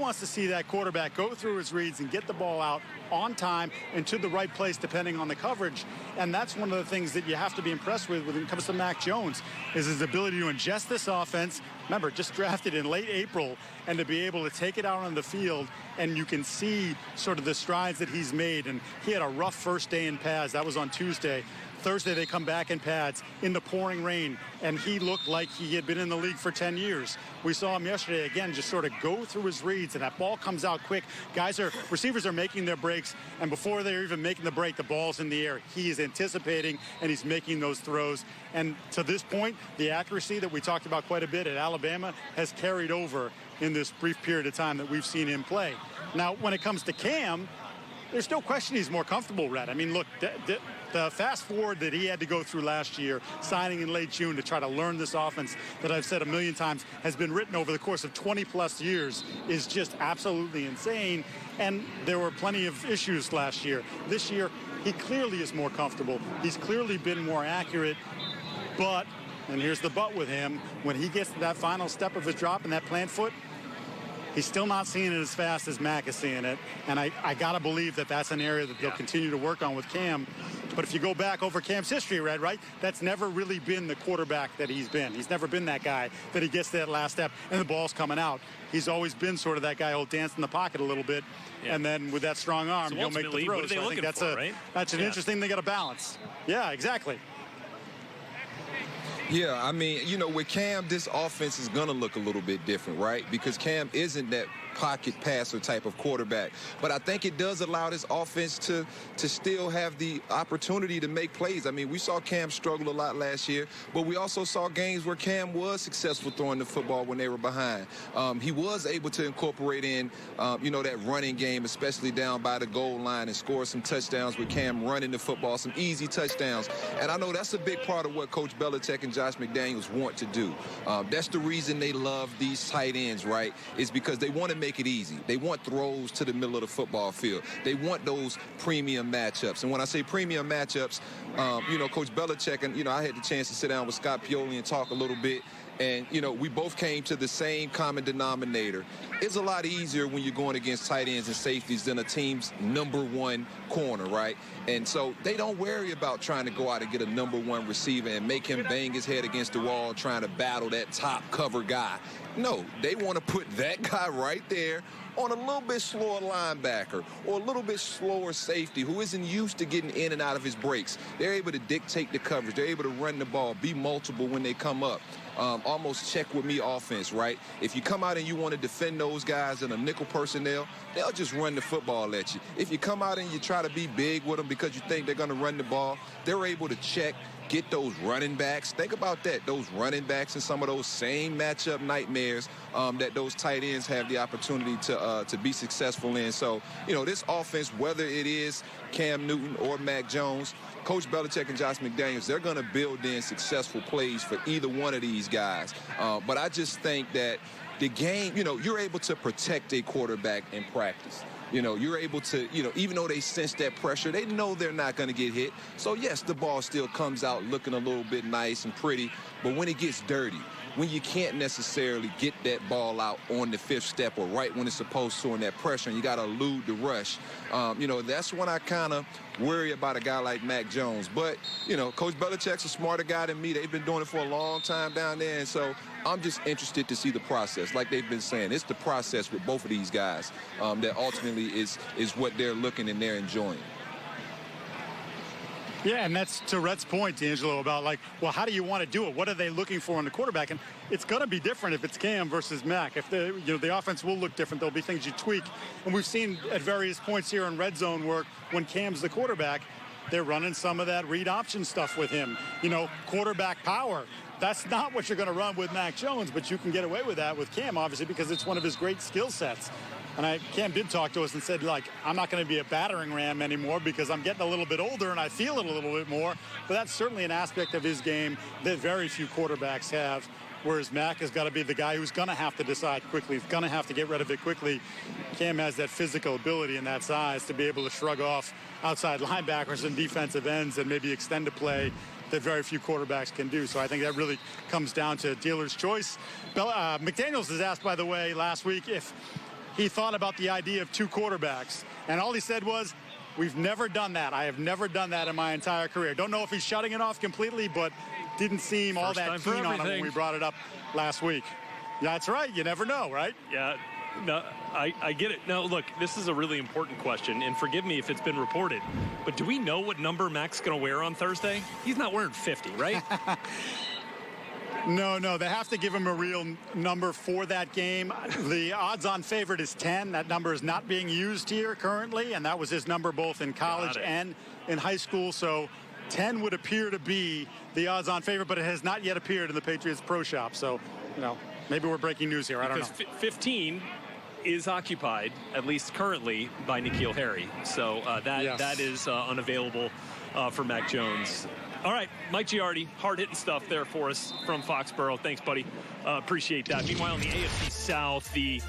wants to see that quarterback go through his reads and get the ball out on time and to the right place depending on the coverage. And that's one of the things that you have to be impressed with when it comes to Mac Jones, is his ability to ingest this offense. Remember, just drafted in late April, and to be able to take it out on the field, and you can see sort of the strides that he's made. And he had a rough first day in pads. That was on Tuesday. Thursday, they come back in pads in the pouring rain, and he looked like he had been in the league for 10 years. We saw him yesterday, again, just sort of go through his reads, and that ball comes out quick. Receivers are making their breaks, and before they're even making the break, the ball's in the air. He is anticipating, and he's making those throws. And to this point, the accuracy that we talked about quite a bit at Alabama has carried over in this brief period of time that we've seen him play. Now, when it comes to Cam, there's no question he's more comfortable, Red. I mean, look, the fast forward that he had to go through last year, signing in late June to try to learn this offense that I've said a million times has been written over the course of 20-plus years, is just absolutely insane. And there were plenty of issues last year. This year, he clearly is more comfortable. He's clearly been more accurate. But, and here's the but with him, when he gets to that final step of his drop and that plant foot, he's still not seeing it as fast as Mac is seeing it. And I got to believe that that's an area that they'll continue to work on with Cam. But if you go back over Cam's history, Red, right, that's never really been the quarterback that he's been. He's never been that guy that he gets to that last step and the ball's coming out. He's always been sort of that guy who'll dance in the pocket a little bit. Yeah. And then with that strong arm, so he'll make the throws. So I think that's that's an interesting thing to balance. Yeah, exactly. Yeah, I mean, you know, with Cam, this offense is going to look a little bit different, right? Because Cam isn't that pocket passer type of quarterback. But I think it does allow this offense to still have the opportunity to make plays. I mean, we saw Cam struggle a lot last year, but we also saw games where Cam was successful throwing the football when they were behind. He was able to incorporate in, you know, that running game, especially down by the goal line, and score some touchdowns with Cam running the football, some easy touchdowns. And I know that's a big part of what Coach Belichick and Josh McDaniels want to do. That's the reason they love these tight ends, right, is because they want to make it easy. They want throws to the middle of the football field. They want those premium matchups. And when I say premium matchups, you know, Coach Belichick, and, you know, I had the chance to sit down with Scott Pioli and talk a little bit. And, you know, we both came to the same common denominator. It's a lot easier when you're going against tight ends and safeties than a team's #1 corner, right? And so they don't worry about trying to go out and get a #1 receiver and make him bang his head against the wall trying to battle that top cover guy. No, they want to put that guy right there on a little bit slower linebacker or a little bit slower safety who isn't used to getting in and out of his breaks. They're able to dictate the coverage. They're able to run the ball, be multiple when they come up. Almost check with me offense, right? If you come out and you want to defend those guys in a nickel personnel, they'll just run the football at you. If you come out and you try to be big with them because you think they're going to run the ball, they're able to check, get those running backs. Think about that, those running backs and some of those same matchup nightmares that those tight ends have the opportunity to be successful in. So, you know, this offense, whether it is Cam Newton or Mac Jones, Coach Belichick and Josh McDaniels, they're going to build in successful plays for either one of these guys. But I just think that the game, you know, you're able to protect a quarterback in practice. You know, you're able to, you know, even though they sense that pressure, they know they're not going to get hit. So, yes, the ball still comes out looking a little bit nice and pretty. But when it gets dirty, when you can't necessarily get that ball out on the fifth step or right when it's supposed to on that pressure, and you got to elude the rush, you know, that's when I kind of worry about a guy like Mac Jones. But, you know, Coach Belichick's a smarter guy than me. They've been doing it for a long time down there. And so I'm just interested to see the process. Like they've been saying, it's the process with both of these guys that ultimately is what they're looking and they're enjoying. Yeah, and that's to Rhett's point, D'Angelo, about like, well, how do you want to do it? What are they looking for in the quarterback? And it's going to be different if it's Cam versus Mac. If the offense will look different, there'll be things you tweak. And we've seen at various points here in red zone work when Cam's the quarterback, they're running some of that read option stuff with him. You know, quarterback power. That's not what you're going to run with Mac Jones, but you can get away with that with Cam, obviously, because it's one of his great skill sets. And Cam did talk to us and said, like, I'm not going to be a battering ram anymore because I'm getting a little bit older and I feel it a little bit more. But that's certainly an aspect of his game that very few quarterbacks have, whereas Mac has got to be the guy who's going to have to decide quickly. He's going to have to get rid of it quickly. Cam has that physical ability and that size to be able to shrug off outside linebackers and defensive ends and maybe extend a play that very few quarterbacks can do. So I think that really comes down to dealer's choice. McDaniels was asked, by the way, last week if he thought about the idea of 2 quarterbacks. And all he said was, we've never done that. I have never done that in my entire career. Don't know if he's shutting it off completely, but didn't seem all that keen on it when we brought it up last week. Yeah, that's right. You never know, right? Yeah. No, I get it. Now, look, this is a really important question, and forgive me if it's been reported, but do we know what number Mac's going to wear on Thursday? He's not wearing 50, right? No, they have to give him a real number for that game. The odds-on favorite is 10. That number is not being used here currently, and that was his number both in college and in high school. So 10 would appear to be the odds-on favorite, but it has not yet appeared in the Patriots Pro Shop. So, you know, maybe we're breaking news here. I don't know. 15 is occupied, at least currently, by N'Keal Harry. So that is unavailable for Mac Jones. All right, Mike Giardi, hard-hitting stuff there for us from Foxborough. Thanks, buddy. Appreciate that. Meanwhile, in the AFC South, the